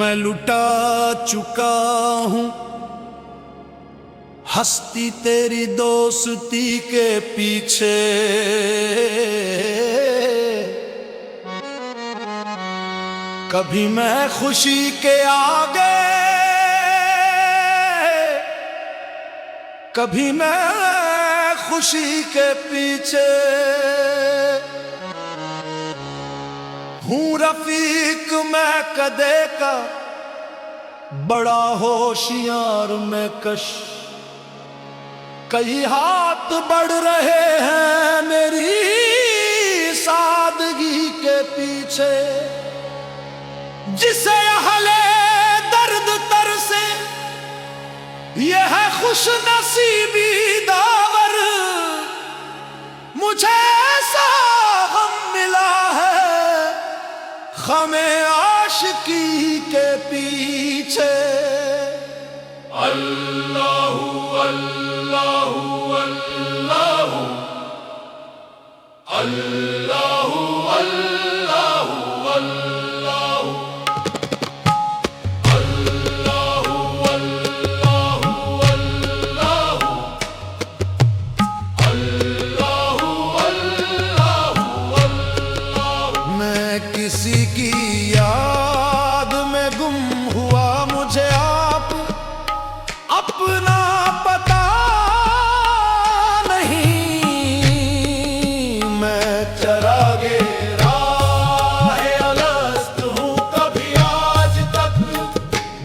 मैं लुटा चुका हूँ हस्ती तेरी दोस्ती के पीछे। कभी मैं खुशी के आगे, कभी मैं खुशी के पीछे हूँ रफीक मैं कदे का, बड़ा होशियार मैं कश। कई हाथ बढ़ रहे हैं मेरी सादगी के पीछे। जिसे अहले दर्द तरसे ये है खुश नसीबी दावर। मुझे ऐसा गम मिला है ख़मे आशिकी के पीछे। अल्लाहु अल्लाहु अल्लाहु अल्लाहु अल्लाहु अल्लाहु किसी की याद में गुम हुआ मुझे आप अपना पता नहीं। मैं चरागे राहे अलस्त हूँ कभी आज तक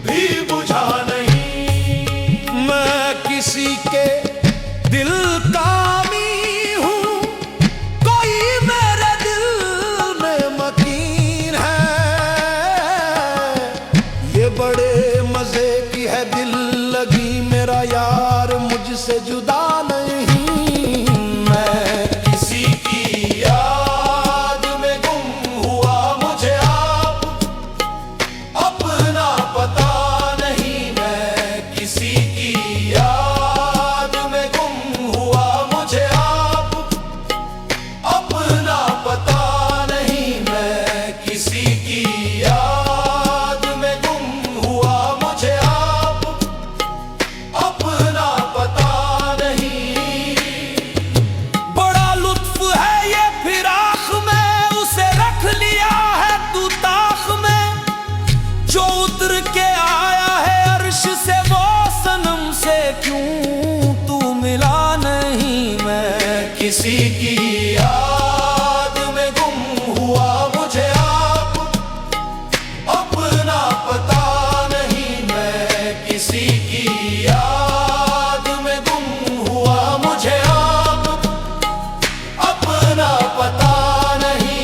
भी बुझा नहीं। मैं किसी के दिल का बड़े मजे की है दिल लगी मेरा यार मुझसे जुदा नहीं। मैं किसी की याद में गुम हुआ मुझे आप अपना पता नहीं। मैं किसी की याद में गुम हुआ मुझे आप अपना पता नहीं। मैं किसी की के आया है अर्श से वो सनम से क्यों तू मिला नहीं। मैं किसी की याद में गुम हुआ मुझे आप अपना पता नहीं। मैं किसी की याद में गुम हुआ मुझे आप अपना पता नहीं।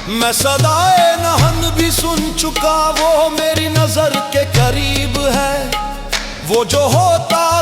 मैं सदाए नहन भी सुन चुका वो मेरी नजर के करीब है। वो जो होता